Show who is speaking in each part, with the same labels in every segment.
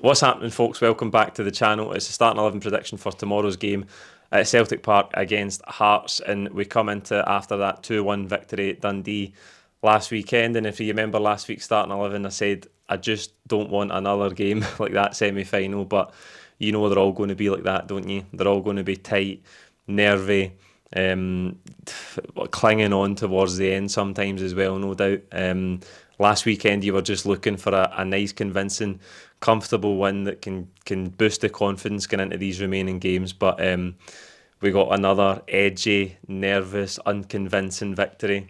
Speaker 1: What's happening, folks? Welcome back to the channel. It's the starting 11 prediction for tomorrow's game at Celtic Park against Hearts, and we come into after that 2-1 victory at Dundee last weekend. And if you remember last week's starting 11, I said I just don't want another game like that semi-final, but you know they're all going to be like that, don't you? They're all going to be tight, nervy, clinging on towards the end sometimes as well, no doubt. Last weekend you were just looking for a nice, convincing, comfortable win that can boost the confidence going into these remaining games, but we got another edgy, nervous, unconvincing victory.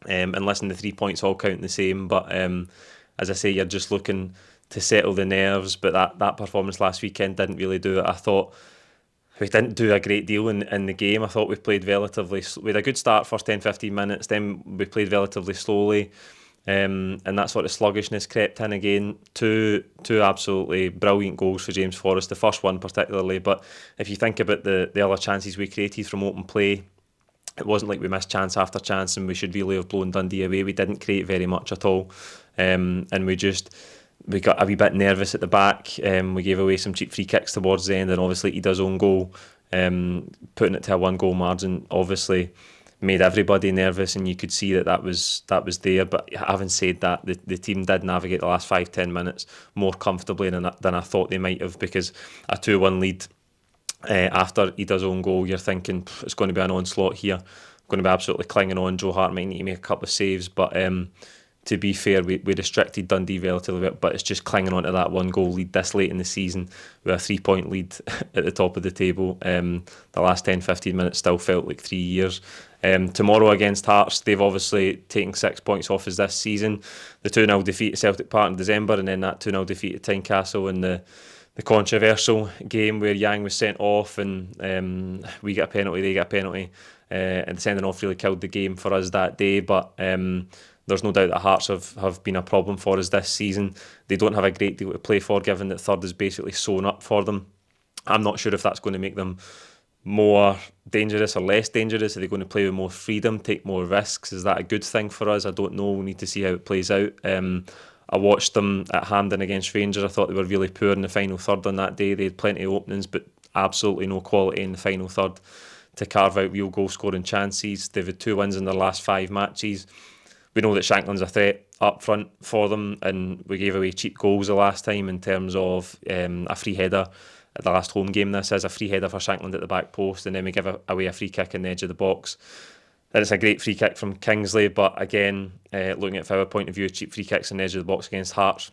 Speaker 1: And listen, the 3 points all count the same, but as I say, you're just looking to settle the nerves, but that performance last weekend didn't really do it. I thought we didn't do a great deal in the game. I thought we played we had a good start, first 10-15 minutes, then we played relatively slowly, and that sort of sluggishness crept in again. Two absolutely brilliant goals for James Forrest, the first one particularly, but if you think about the other chances we created from open play, it wasn't like we missed chance after chance and we should really have blown Dundee away. We didn't create very much at all, and we got a wee bit nervous at the back. We gave away some cheap free kicks towards the end, and obviously he does own goal, putting it to a 1-goal margin obviously made everybody nervous, and you could see that was there. But having said that, the team did navigate the last 5-10 minutes more comfortably than I thought they might have, because a 2-1 lead after he does own goal, you're thinking it's going to be an onslaught here, going to be absolutely clinging on. Joe Hart might need to make a couple of saves, but to be fair, we restricted Dundee relatively bit, but it's just clinging on to that 1-goal lead this late in the season with a 3-point lead at the top of the table. The last 10-15 minutes still felt like 3 years. Tomorrow against Hearts, they've obviously taken 6 points off us this season. The 2-0 defeat at Celtic Park in December, and then that 2-0 defeat at Tynecastle in the controversial game where Yang was sent off and we get a penalty, they get a penalty, and the sending off really killed the game for us that day. But there's no doubt that Hearts have been a problem for us this season. They don't have a great deal to play for, given that third is basically sewn up for them. I'm not sure if that's going to make them more dangerous or less dangerous. Are they going to play with more freedom, take more risks? Is that a good thing for us? I don't know. We need to see how it plays out. I watched them at Hampden against Rangers. I thought they were really poor in the final third on that day. They had plenty of openings, but absolutely no quality in the final third to carve out real goal scoring chances. They've had 2 wins in their last 5 matches. We know that Shankland's a threat up front for them, and we gave away cheap goals the last time in terms of a free header at the last home game. This is a free header for Shankland at the back post, and then we give away a free kick in the edge of the box. Then it's a great free kick from Kingsley, but again, looking at it from our point of view, cheap free kicks in the edge of the box against Hearts,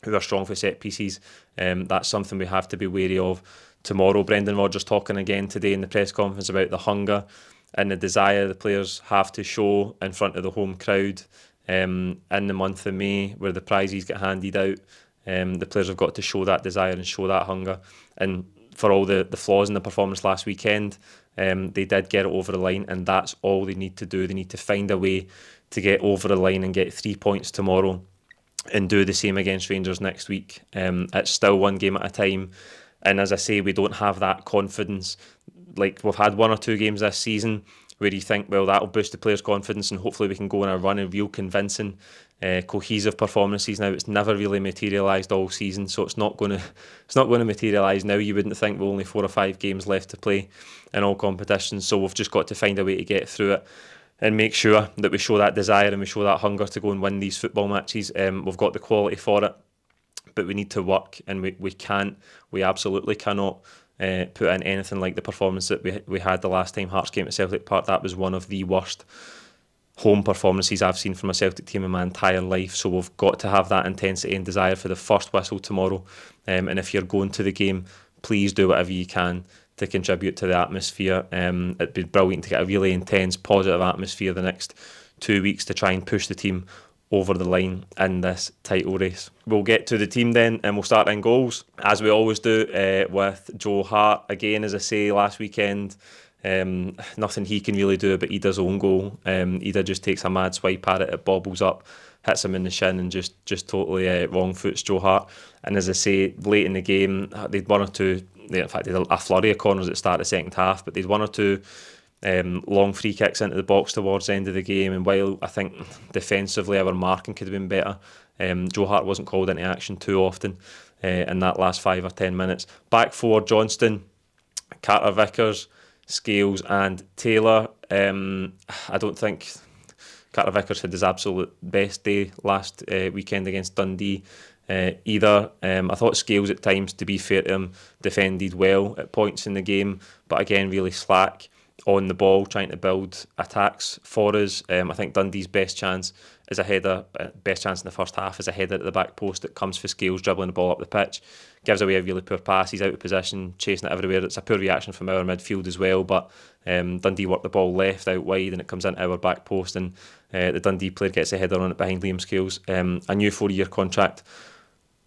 Speaker 1: who are strong for set pieces, that's something we have to be wary of tomorrow. Brendan Rodgers talking again today in the press conference about the hunger and the desire the players have to show in front of the home crowd in the month of May, where the prizes get handed out. The players have got to show that desire and show that hunger. And for all the flaws in the performance last weekend, they did get it over the line, and that's all they need to do. They need to find a way to get over the line and get 3 points tomorrow and do the same against Rangers next week. It's still one game at a time, and as I say, we don't have that confidence. Like, we've had 1 or 2 games this season where you think, well, that'll boost the players' confidence and hopefully we can go on a run of real convincing, cohesive performances. Now, it's never really materialised all season, so it's not going to materialise now. You wouldn't think, with only 4 or 5 games left to play in all competitions, so we've just got to find a way to get through it and make sure that we show that desire and we show that hunger to go and win these football matches. We've got the quality for it, but we need to work, and we absolutely cannot put in anything like the performance that we had the last time Hearts came to Celtic Park. That was one of the worst home performances I've seen from a Celtic team in my entire life. So we've got to have that intensity and desire for the first whistle tomorrow. And if you're going to the game, please do whatever you can to contribute to the atmosphere. It'd be brilliant to get a really intense, positive atmosphere the next 2 weeks to try and push the team over the line in this title race. We'll get to the team then, and we'll start in goals, as we always do, with Joe Hart. Again, as I say, last weekend, nothing he can really do, but he does own goal. Either just takes a mad swipe at it, it bobbles up, hits him in the shin, and just totally wrong foots Joe Hart. And as I say, late in the game, they'd 1 or 2, in fact, they had a flurry of corners at the start of the second half, but they'd 1 or 2 long free kicks into the box towards the end of the game, and while I think defensively our marking could have been better, Joe Hart wasn't called into action too often. in that last 5 or 10 minutes. Back four, Johnston, Carter Vickers, Scales and Taylor. I don't think Carter Vickers had his absolute best day last weekend against Dundee either. I thought Scales at times, to be fair to him, defended well at points in the game, but again really slack on the ball, trying to build attacks for us. I think Dundee's best chance is a header, best chance in the first half is a header at the back post that comes for Scales, dribbling the ball up the pitch, gives away a really poor pass, he's out of position, chasing it everywhere. It's a poor reaction from our midfield as well, but Dundee work the ball left out wide and it comes into our back post, and the Dundee player gets a header on it behind Liam Scales. A new 4-year contract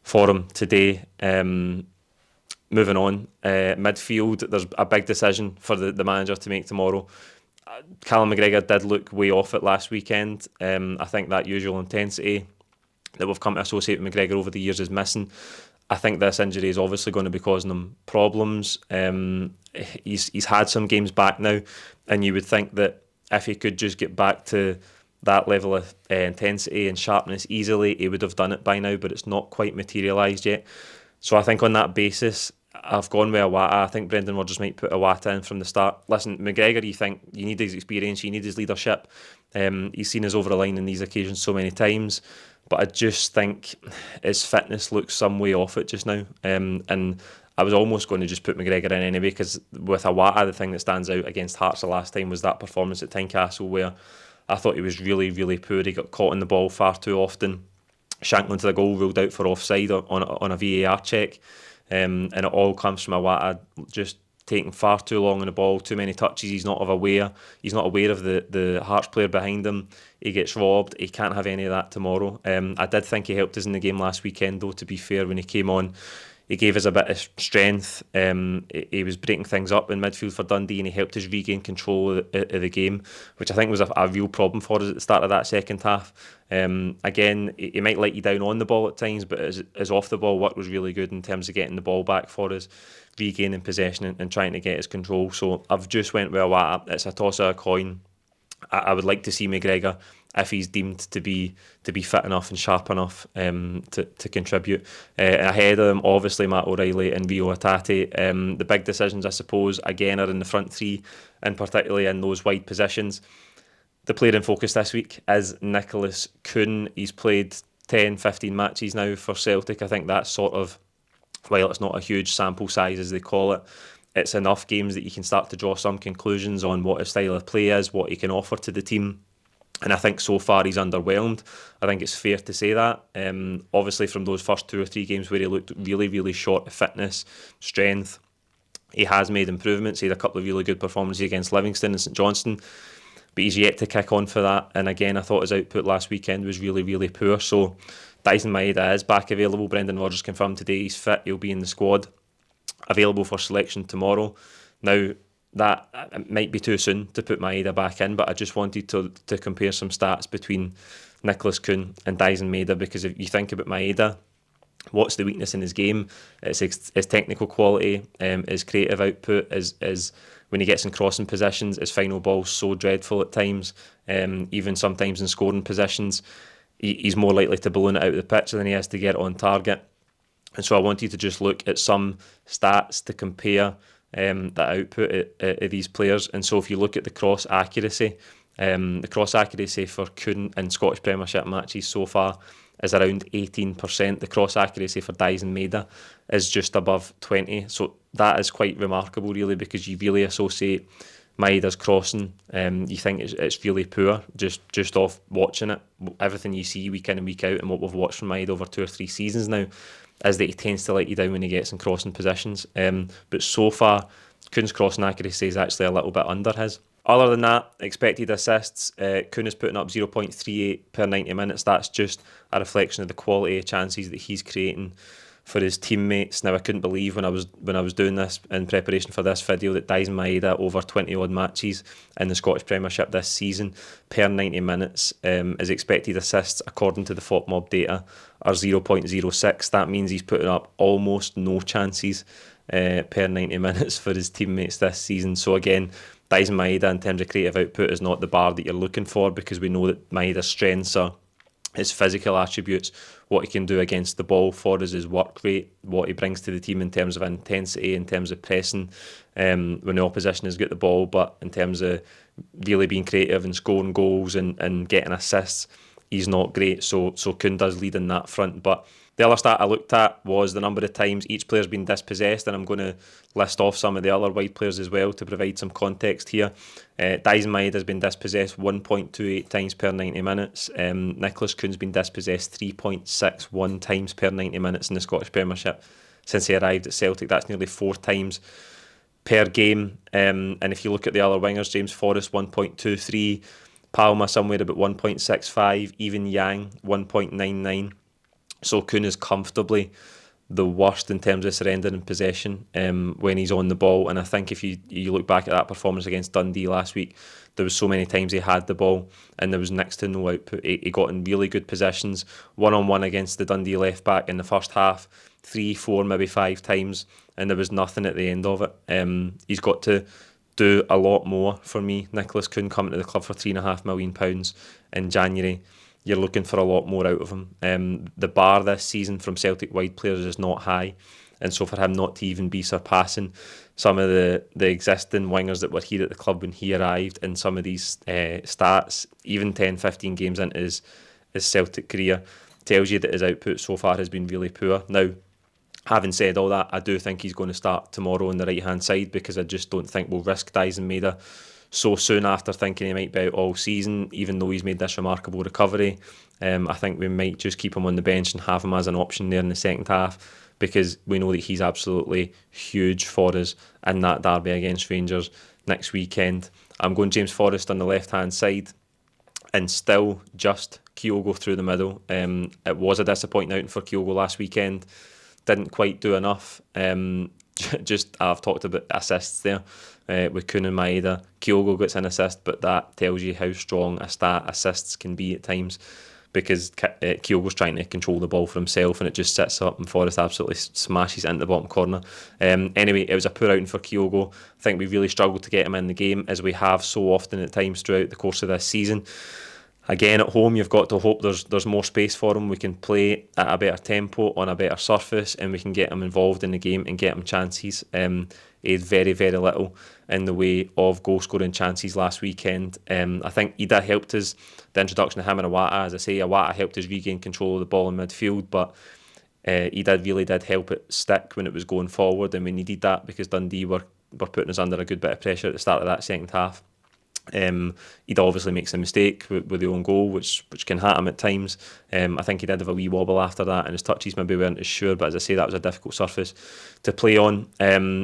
Speaker 1: for him today. Moving on, midfield, there's a big decision for the manager to make tomorrow. Callum McGregor did look way off it last weekend. I think that usual intensity that we've come to associate with McGregor over the years is missing. I think this injury is obviously going to be causing him problems. He's had some games back now, and you would think that if he could just get back to that level of intensity and sharpness easily, he would have done it by now, but it's not quite materialised yet. So I think on that basis, I've gone with Awata. I think Brendan Rodgers might put Awata in from the start. Listen, McGregor, you need his experience, you need his leadership. He's seen us over the line in these occasions so many times, but I just think his fitness looks some way off it just now. And I was almost going to just put McGregor in anyway, because with Awata, the thing that stands out against Hearts the last time was that performance at Tynecastle, where I thought he was really, really poor. He got caught in the ball far too often. Shankland into the goal, ruled out for offside on a VAR check. And it all comes from Awata just taking far too long on the ball, too many touches. He's not aware of the Hearts player behind him. He gets robbed. He can't have any of that tomorrow. I did think he helped us in the game last weekend, though, to be fair. When he came on, he gave us a bit of strength. He was breaking things up in midfield for Dundee, and he helped us regain control of the game, which I think was a real problem for us at the start of that second half. Again, he might let you down on the ball at times, but his off the ball work was really good in terms of getting the ball back for us, regaining possession and trying to get his control. So I've just went with Awata. It's a toss of a coin. I would like to see McGregor, if he's deemed to be fit enough and sharp enough to contribute. Ahead of them, obviously, Matt O'Reilly and Rio Hatate. The big decisions, I suppose, again, are in the front three, and particularly in those wide positions. The player in focus this week is Nicholas Kuhn. He's played 10, 15 matches now for Celtic. I think that's sort of, while it's not a huge sample size as they call it, it's enough games that you can start to draw some conclusions on what his style of play is, what he can offer to the team. And I think so far he's underwhelmed. I think it's fair to say that. Obviously from those first 2 or 3 games where he looked really, really short of fitness, strength, he has made improvements. He had a couple of really good performances against Livingston and St Johnstone, but he's yet to kick on for that. And again, I thought his output last weekend was really, really poor. So Dyson Maeda is back available. Brendan Rodgers confirmed today he's fit. He'll be in the squad, available for selection tomorrow. Now, that it might be too soon to put Maeda back in, but I just wanted to compare some stats between Nicholas Kuhn and Dyson Maeda, because if you think about Maeda, what's the weakness in his game? It's his technical quality, his creative output, is when he gets in crossing positions, his final ball's so dreadful at times, even sometimes in scoring positions. He's more likely to balloon it out of the pitch than he is to get it on target. And so I wanted to just look at some stats to compare the output of these players. And so if you look at the cross accuracy for Kuhn in Scottish Premiership matches so far is around 18%. The cross accuracy for Dyson Maeda is just above 20%. So that is quite remarkable, really, because you really associate Maeda's crossing. You think it's really poor just off watching it. Everything you see week in and week out, and what we've watched from Maeda over 2 or 3 seasons now, is that he tends to let you down when he gets in crossing positions. But so far, Kuhn's crossing accuracy is actually a little bit under his. Other than that, expected assists, Kuhn is putting up 0.38 per 90 minutes. That's just a reflection of the quality of chances that he's creating for his teammates. Now, I couldn't believe when I was doing this in preparation for this video that Dyson Maeda, over 20 odd matches in the Scottish Premiership this season, per 90 minutes, his expected assists according to the FOTMOB data are 0.06. That means he's putting up almost no chances per 90 minutes for his teammates this season. So again, Dyson Maeda in terms of creative output is not the bar that you're looking for, because we know that Maeda's strengths are his physical attributes, what he can do against the ball for us, his work rate, what he brings to the team in terms of intensity, in terms of pressing when the opposition has got the ball, but in terms of really being creative and scoring goals and getting assists, he's not great. So Kuhn does lead in that front. But the other stat I looked at was the number of times each player's been dispossessed, and I'm going to list off some of the other wide players as well to provide some context here. Dyson Maeda has been dispossessed 1.28 times per 90 minutes. Nicholas Kuhn's been dispossessed 3.61 times per 90 minutes in the Scottish Premiership since he arrived at Celtic. That's nearly 4 times per game. And if you look at the other wingers, James Forrest 1.23, Palma somewhere about 1.65, even Yang 1.99. So Kuhn is comfortably the worst in terms of surrendering possession when he's on the ball. And I think if you look back at that performance against Dundee last week, there was so many times he had the ball and there was next to no output. He got in really good positions, one-on-one against the Dundee left-back in the first half, 3, 4, maybe 5 times, and there was nothing at the end of it. He's got to do a lot more for me. Nicholas Kuhn coming to the club for £3.5 million in January. You're looking for a lot more out of him. The bar this season from Celtic wide players is not high, and so for him not to even be surpassing some of the existing wingers that were here at the club when he arrived, and some of these stats, even 10, 15 games into his Celtic career, tells you that his output so far has been really poor. Now, having said all that, I do think he's going to start tomorrow on the right-hand side, because I just don't think we'll risk Dyson Maeda so soon after thinking he might be out all season, even though he's made this remarkable recovery. I think we might just keep him on the bench and have him as an option there in the second half, because we know that he's absolutely huge for us in that derby against Rangers next weekend. I'm going James Forrest on the left-hand side, and still just Kyogo through the middle. It was a disappointing outing for Kyogo last weekend. Didn't quite do enough. I've talked about assists there with Kuhn and Maeda. Kyogo gets an assist, but that tells you how strong a stat assists can be at times, because Kyogo's trying to control the ball for himself and it just sits up and Forrest absolutely smashes it into the bottom corner. Anyway, it was a poor outing for Kyogo. I think we really struggled to get him in the game, as we have so often at times throughout the course of this season. Again, at home, you've got to hope there's more space for him. We can play at a better tempo, on a better surface, and we can get him involved in the game and get him chances. He had very, very little in the way of goal-scoring chances last weekend. I think Ida helped us, the introduction of him and Iwata. As I say, Iwata helped us regain control of the ball in midfield, but Ida really did help it stick when it was going forward, and we needed that because Dundee were putting us under a good bit of pressure at the start of that second half. He'd obviously makes a mistake with the own goal, which can hurt him at times. I think he did have a wee wobble after that, and his touches maybe weren't as sure, but as I say, that was a difficult surface to play on.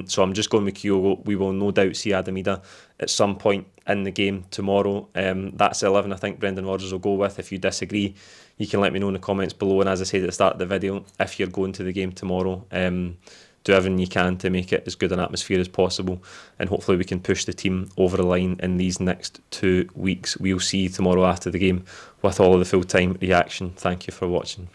Speaker 1: So I'm just going with Kyogo. We will no doubt see Adam Idah at some point in the game tomorrow. That's 11 I think Brendan Rodgers will go with. If you disagree, you can let me know in the comments below, and as I said at the start of the video, if you're going to the game tomorrow, do everything you can to make it as good an atmosphere as possible, and hopefully we can push the team over the line in these next 2 weeks. We'll see you tomorrow after the game with all of the full-time reaction. Thank you for watching.